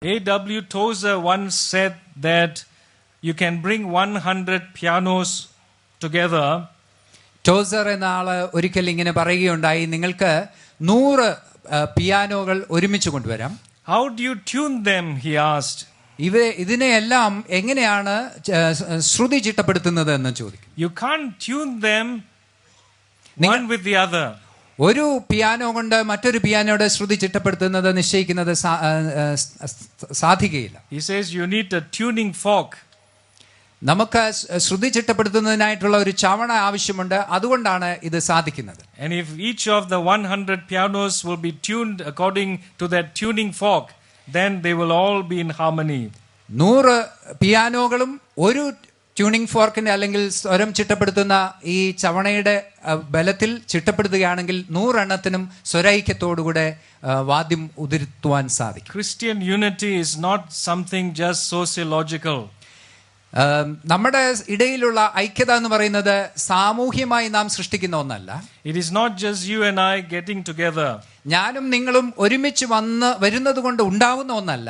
A.W. Tozer once said that you can bring 100 pianos together. ടോസർ എന്ന ആള് ഒരിക്കൽ ഇങ്ങനെ പറയുകയുണ്ടായി, നിങ്ങൾക്ക് 100 പിയാനോകൾ ഒരുമിച്ച് കൊണ്ടുവരാം. How do you tune them? He asked. ഇതിനെയെല്ലാം എങ്ങനെയാണ് ശ്രുതി ചിട്ടപ്പെടുത്തുന്നത് എന്ന് ചോദിക്കും. You can't tune them one with the other. ഒരു പിയാനോ കൊണ്ട് മറ്റൊരു പിയാനോയുടെ ശ്രുതി ചിട്ടപ്പെടുത്തുന്നത് നിശ്ചയിക്കുന്നത് സാധിക്കുകയില്ല. He says you need a tuning fork. നമുക്ക് ശ്രുതി ചിട്ടപ്പെടുത്തുന്നതിനായിട്ടുള്ള ഒരു ചവണ ആവശ്യമുണ്ട്, അതുകൊണ്ടാണ് ഇത് സാധിക്കുന്നത്. And if each of the 100 pianos will be tuned according to that tuning fork, then they will all be in harmony. 100 പിയാനോകളും ഒരു ട്യൂണിംഗ് ഫോർക്കിന്റെ അല്ലെങ്കിൽ സ്വരം ചിട്ടപ്പെടുത്തുന്ന ഈ ചവണയുടെ ബലത്തിൽ ചിട്ടപ്പെടുത്തുകയാണെങ്കിൽ 100 എണ്ണത്തിനും സ്വരൈക്യത്തോടുകൂടെ വാദ്യം ഉതിർത്തുവാൻ സാധിക്കും. Christian unity is not something just sociological. നമ്മുടെ ഇടയിലുള്ള ഐക്യത എന്ന് പറയുന്നത് സാമൂഹ്യമായി നാം സൃഷ്ടിക്കുന്ന ഒന്നല്ല. It is not just you and I getting together. ഞാനും നിങ്ങളും ഒരുമിച്ച് വരുന്നത് കൊണ്ട് ഉണ്ടാവുന്ന ഒന്നല്ല.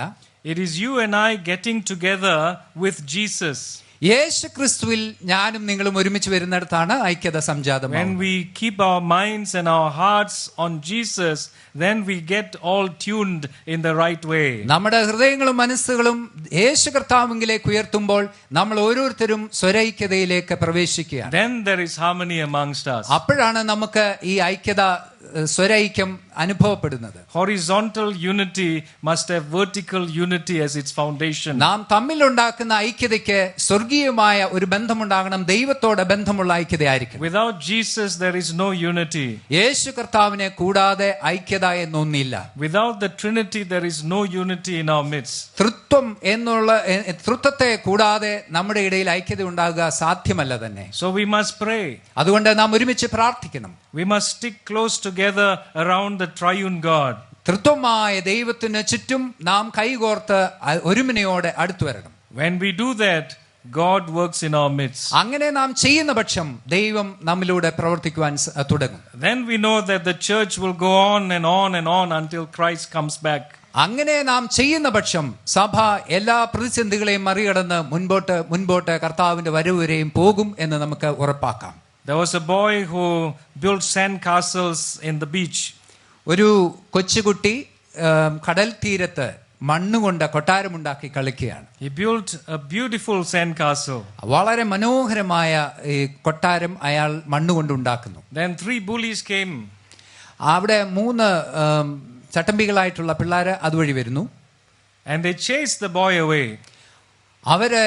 It is you and I getting together with Jesus. യേശു ക്രിസ്തുവിൽ ഞാനും നിങ്ങളും ഒരുമിച്ച് വരുന്നിടത്താണ് ഐക്യത സംജാതമാകുന്നത്. When we keep our minds and our hearts on Jesus, then we get all tuned in the right way. നമ്മുടെ ഹൃദയങ്ങളും മനസ്സുകളും യേശു കർത്താവിലേക്ക് ഉയർത്തുമ്പോൾ നമ്മൾ ഓരോരുത്തരും സ്വരൈക്യതയിലേക്ക് പ്രവേശിക്കുകയാണ്. Then there is harmony amongst us. അപ്പോഴാണ് നമുക്ക് ഈ ഐക്യത സ്വരൈക്യം അനുഭവപ്പെടുന്നത്. Horizontal unity must have vertical unity as its foundation. നാം തമ്മിലുണ്ടാക്കുന്ന ഐക്യതയ്ക്ക് സ്വർഗീയമായ ഒരു ബന്ധമുണ്ടാകണം, ദൈവത്തോടെ ബന്ധമുള്ള ഐക്യതയായിരിക്കും. Without Jesus there is no unity. യേശു കർത്താവിനെ കൂടാതെ ഐക്യത എന്നൊന്നില്ല. Without the Trinity there is no unity in our midst. തൃത്വത്തെ കൂടാതെ നമ്മുടെ ഇടയിൽ ഐക്യത ഉണ്ടാകുക സാധ്യമല്ല തന്നെ. So we must pray. അതുകൊണ്ട് നാം ഒരുമിച്ച് പ്രാർത്ഥിക്കണം. We must stick close together around the triune God. തൃത്വമായ ദൈവത്തിന് ചുറ്റും നാം കൈകോർത്ത് ഒരുമനയോടെ അടുത്തു വരണം. When we do that, God works in our midst. അങ്ങനെ നാം ചെയ്യുന്ന പക്ഷം ദൈവം നമ്മിലൂടെ പ്രവർത്തിക്കുവാൻ തുടങ്ങും. Then we know that the church will go on and on and on until Christ comes back. അങ്ങനെ നാം ചെയ്യുന്ന പക്ഷം സഭ എല്ലാ പ്രതിസന്ധികളെയും മറികടന്ന് മുൻപോട്ട് കർത്താവിന്റെ വരവ് വരെയും പോകും എന്ന് നമുക്ക് ഉറപ്പാക്കാം. There was a boy who built sand castles in the beach. ഒരു കൊച്ചുകുട്ടി കടൽ തീരത്ത് മണ്ണുകൊണ്ട് കൊട്ടാരമുണ്ടാക്കി കളിക്കുകയാണ്. He built a beautiful sand castle. വളരെ മനോഹരമായ ഈ കൊട്ടാരം അയാൾ മണ്ണുകൊണ്ട് ഉണ്ടാക്കുന്നു. Then 3 bullies came. അവിടെ 3 ചട്ടമ്പികളായിട്ടുള്ള പിള്ളേര് അതുവഴി വരുന്നു. And they chased the boy away. അവര്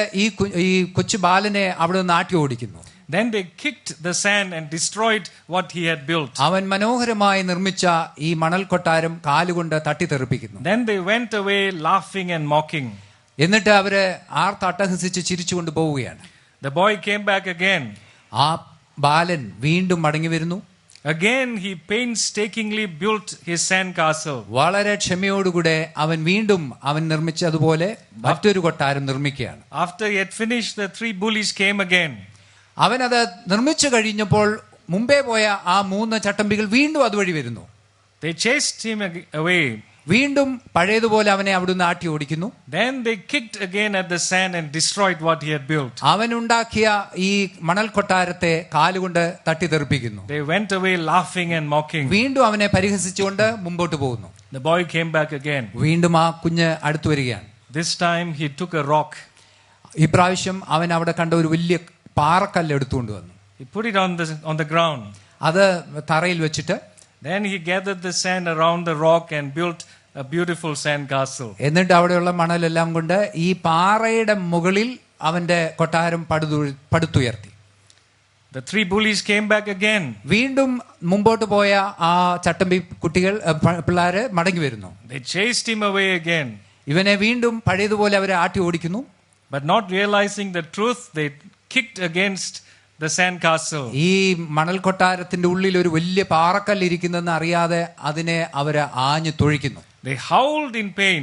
ഈ കൊച്ചു ബാലനെ അവിടെ നിന്ന് ആട്ടി ഓടിക്കുന്നു. Then they kicked the sand and destroyed what he had built. അവൻ മനോഹരമായി നിർമ്മിച്ച ഈ മണൽ കൊട്ടാരം കാലുകൊണ്ട് തട്ടിത്തെറിപ്പിക്കുന്നു. Then they went away laughing and mocking. എന്നിട്ട് അവര് ആർത്തട്ടഹസിച്ച് ചിരിച്ചുകൊണ്ട് പോവുകയാണ്. The boy came back again. ആ ബാലൻ വീണ്ടും മടങ്ങി വരുന്നു. Again he painstakingly built his sand castle. വളരെ ക്ഷമയോടുകൂടെ അവൻ വീണ്ടും നിർമ്മിച്ചതുപോലെ മറ്റൊരു കൊട്ടാരം നിർമ്മിക്കുകയാണ്. After he had finished, the 3 bullies came again. അവനത് നിർമ്മിച്ചു കഴിഞ്ഞപ്പോൾ മുമ്പേ പോയ ആ 3 ചട്ടമ്പികൾ വീണ്ടും അതുവഴി വരുന്നു. They chased him away. വീണ്ടും പഴയതുപോലെ അവനെ അവിടുന്ന് ആട്ടി ഓടിക്കുന്നു. Then they kicked again at the sand and destroyed what he had built. അവൻ ഉണ്ടാക്കിയ ഈ മണൽ കൊട്ടാരത്തെ കാലുകൊണ്ട് തട്ടിത്തെറിപ്പിക്കുന്നു. They went away laughing and mocking. വീണ്ടും അവനെ പരിഹസിച്ചുകൊണ്ട് മുമ്പോട്ട് പോകുന്നു. The boy came back again. വീണ്ടും ആ കുഞ്ഞ് അടുത്തു വരികയാണ്. This time he took a rock. ഈ പ്രാവശ്യം അവൻ അവിടെ കണ്ട ഒരു വലിയ പാറക്കല്ല് എടുത്തുകൊണ്ട് വന്നു. He put it on the ground. അത് തറയിൽ വെച്ചിട്ട് Then he gathered the sand around the rock and built a beautiful sand castle. എന്നിട്ട് അവിടെയുള്ള മണലെല്ലാം കൊണ്ട് ഈ പാറയുടെ മുകളിൽ അവന്റെ കൊട്ടാരം പടുത്തുയർത്തി. The 3 bullies came back again. വീണ്ടും മുമ്പോട്ട് പോയ ആ ചട്ടമ്പി പിള്ളേര് മടങ്ങി വരുന്നു. They chased him away again. ഇവനെ വീണ്ടും പഴയതുപോലെ അവരെ ആട്ടി ഓടിക്കുന്നു. But not realizing the truth, they kicked against the sand castle. ഈ മണൽ കൊട്ടാരത്തിന്റെ ഉള്ളിൽ ഒരു വലിയ പാറക്കല്ല് ഇരിക്കുന്നെന്ന് അറിയാതെ അതിനെ അവര് ആഞ്ഞു തൊഴിക്കുന്നു. They howled in pain.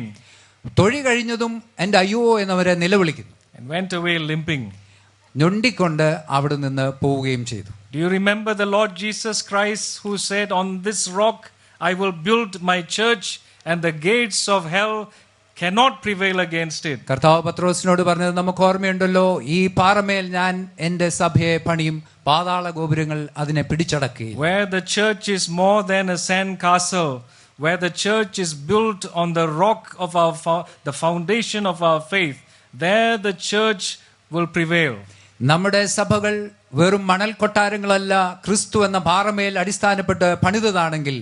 തൊഴി കഴിഞ്ഞതും എന്റെ അയ്യോ എന്നവരെ നിലവിളിക്കുന്നു. And went away limping. ഞൊണ്ടിക്കൊണ്ട് അവിടെ നിന്ന് പോവുകയും ചെയ്തു. Do you remember the Lord Jesus Christ who said, "On this rock I will build my church and the gates of hell cannot prevail against it. കർത്താവ് പത്രോസിനോട് പറഞ്ഞത് നമുക്ക് ഓർമ്മയുണ്ടല്ലോ, ഈ പാറമേൽ ഞാൻ എന്റെ സഭയെ പണിയും, പാതാള ഗോപുരങ്ങൾ അതിനെ പിടിച്ചടക്കുകയും. Where the church is more than a sand castle, where the church is built on the rock of the foundation of our faith, there the church will prevail. നമ്മുടെ സഭകൾ വെറും മണൽ കൊട്ടാരങ്ങളല്ല, ക്രിസ്തു എന്ന പാറമേൽ അടിസ്ഥാനപ്പെട്ട് പണിതതാണെങ്കിൽ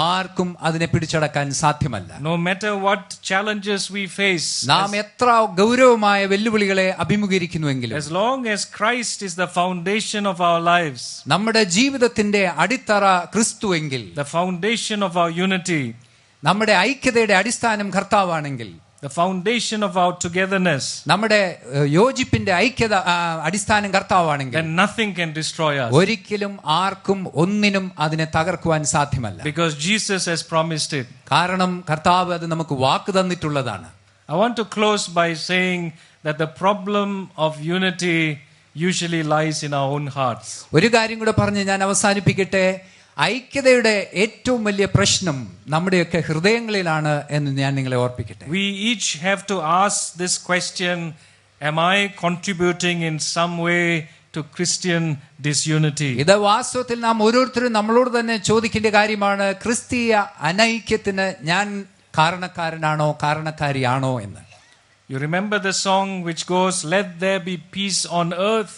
ആർക്കും അതിനെ പിടിച്ചടക്കാൻ സാധ്യമല്ല. No matter what challenges we face, നാം എത്ര ഗൗരവമായ വെല്ലുവിളികളെ അഭിമുഖീകരിക്കുന്നുവെങ്കിലും, as long as Christ is the foundation of our lives, നമ്മുടെ ജീവിതത്തിന്റെ അടിത്തറ ക്രിസ്തുവെങ്കിൽ, the foundation of our unity, നമ്മുടെ ഐക്യതയുടെ അടിസ്ഥാനം കർത്താവാണെങ്കിൽ, the foundation of our togetherness, നമ്മുടെ യോജിപ്പിന്റെ ഐക്യത അടിസ്ഥാനം കർത്താവാണെങ്കിൽ, then nothing can destroy us. ഒരിക്കലും ആർക്കും ഒന്നിനും അതിനെ തകർക്കുവാൻ സാധ്യമല്ല. Because Jesus has promised it. കാരണം കർത്താവ് അത് നമുക്ക് വാക്ക് തന്നിട്ടുള്ളതാണ്. I want to close by saying that the problem of unity usually lies in our own hearts. ഒരു കാര്യം കൂടെ പറഞ്ഞ് ഞാൻ അവസാനിപ്പിക്കട്ടെ. ഐക്യതയുടെ ഏറ്റവും വലിയ പ്രശ്നം നമ്മുടെയൊക്കെ ഹൃദയങ്ങളിലാണ് എന്ന് ഞാൻ നിങ്ങളെ ഓർപ്പിക്കട്ടെ. We each have to ask this question: am I contributing in some way to Christian disunity? ഇത് വാസ്തവത്തിൽ നാം ഓരോരുത്തരും നമ്മളോട് തന്നെ ചോദിക്കേണ്ട കാര്യമാണ്. ക്രിസ്തീയ അനൈക്യത്തിന് ഞാൻ കാരണക്കാരനാണോ കാരണക്കാരിയാണോ എന്ന്. You remember the song which goes, "Let there be peace on earth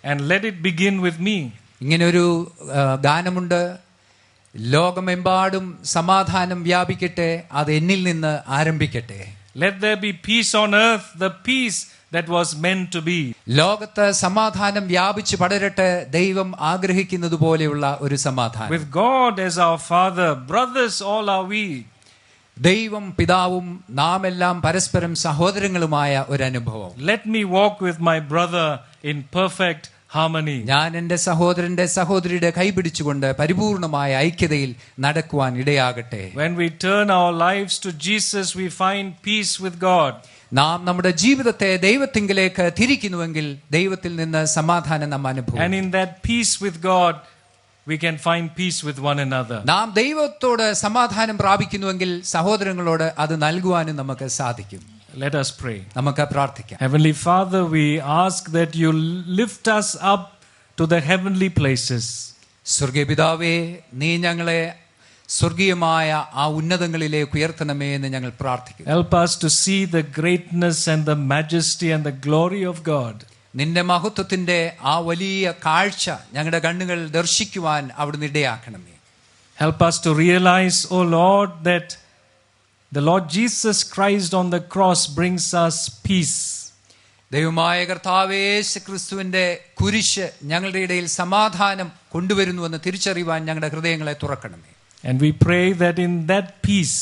and let it begin with me." ഇങ്ങനൊരു ഗാനമുണ്ട്. ലോകമെമ്പാടും സമാധാനം വ്യാപിക്കട്ടെ, അത് എന്നിൽ നിന്ന് ആരംഭിക്കട്ടെ. Let there be peace on earth, the peace that was meant to be. ലോകത്ത് സമാധാനം വ്യാപിച്ചു പടരട്ടെ, ദൈവം ആഗ്രഹിക്കുന്നത് പോലെയുള്ള ഒരു സമാധാനം. With God as our Father, brothers all are we. ദൈവം പിതാവും നാം എല്ലാം പരസ്പരം സഹോദരങ്ങളുമായ ഒരു അനുഭവം. Let me walk with my brother in perfect harmony. ഞാൻ എന്റെ സഹോദരന്റെ സഹോദരിയുടെ കൈപിടിച്ചുകൊണ്ട് പരിപൂർണമായ ഐക്യതയിൽ നടക്കുവാൻ ഇടയാകട്ടെ. When we turn our lives to Jesus, we find peace with God. നാം നമ്മുടെ ജീവിതത്തെ ദൈവത്തിങ്കിലേക്ക് തിരിക്കുന്നുവെങ്കിൽ ദൈവത്തിൽ നിന്ന് സമാധാനം നാം അനുഭവിക്കും. And in that peace with God, we can find peace with one another. നാം ദൈവത്തോട് സമാധാനം പ്രാപിക്കുന്നുവെങ്കിൽ സഹോദരങ്ങളോട് അത് നൽകുവാനും നമുക്ക് സാധിക്കും. Let us pray. നമുക്ക് പ്രാർത്ഥിക്കാം. Heavenly Father, we ask that you lift us up to the heavenly places. സ്വർഗീയ പിതാവേ, നീ ഞങ്ങളെ സ്വർഗീയമായ ആ ഉന്നതങ്ങളിലേക്ക് ഉയർത്തണമേ എന്ന് ഞങ്ങൾ പ്രാർത്ഥിക്കുന്നു. Help us to see the greatness and the majesty and the glory of God. നിന്റെ മഹത്വത്തിന്റെ ആ വലിയ കാഴ്ച ഞങ്ങളുടെ കണ്ണുകൾ ദർശിക്കുവാൻ അവിടുന്ന് ഇടയാക്കണമേ. Help us to realize, O Lord, that the Lord Jesus Christ on the cross brings us peace. ദൈവമായ കർത്താവേ, യേശുക്രിസ്തുവിന്റെ കുരിശ് ഞങ്ങളുടെ ഇടയിൽ സമാധാനം കൊണ്ടുവരുന്നുവെന്ന് തിരിച്ചറിയുവാൻ ഞങ്ങളുടെ ഹൃദയങ്ങളെ തുറക്കണമേ. And we pray that in that peace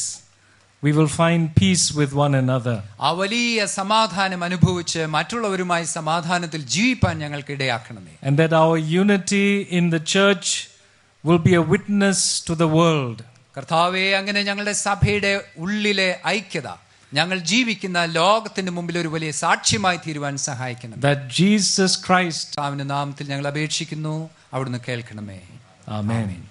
we will find peace with one another. ആ വലിയ സമാധാനം അനുഭവിച്ച് മറ്റുള്ളവരുമായി സമാധാനത്തിൽ ജീവിപ്പാൻ ഞങ്ങൾക്ക് ഇടയാക്കണമേ. And that our unity in the church will be a witness to the world. കർത്താവേ, അങ്ങനെ ഞങ്ങളുടെ സഭയുടെ ഉള്ളിലെ ഐക്യത ഞങ്ങൾ ജീവിക്കുന്ന ലോകത്തിന്റെ മുമ്പിൽ ഒരു വലിയ സാക്ഷ്യമായി തീരുവാൻ സഹായിക്കണം. That Jesus Christ. അവന്റെ നാമത്തിൽ ഞങ്ങൾ അപേക്ഷിക്കുന്നു, അവിടുന്ന് കേൾക്കണമേ. Amen.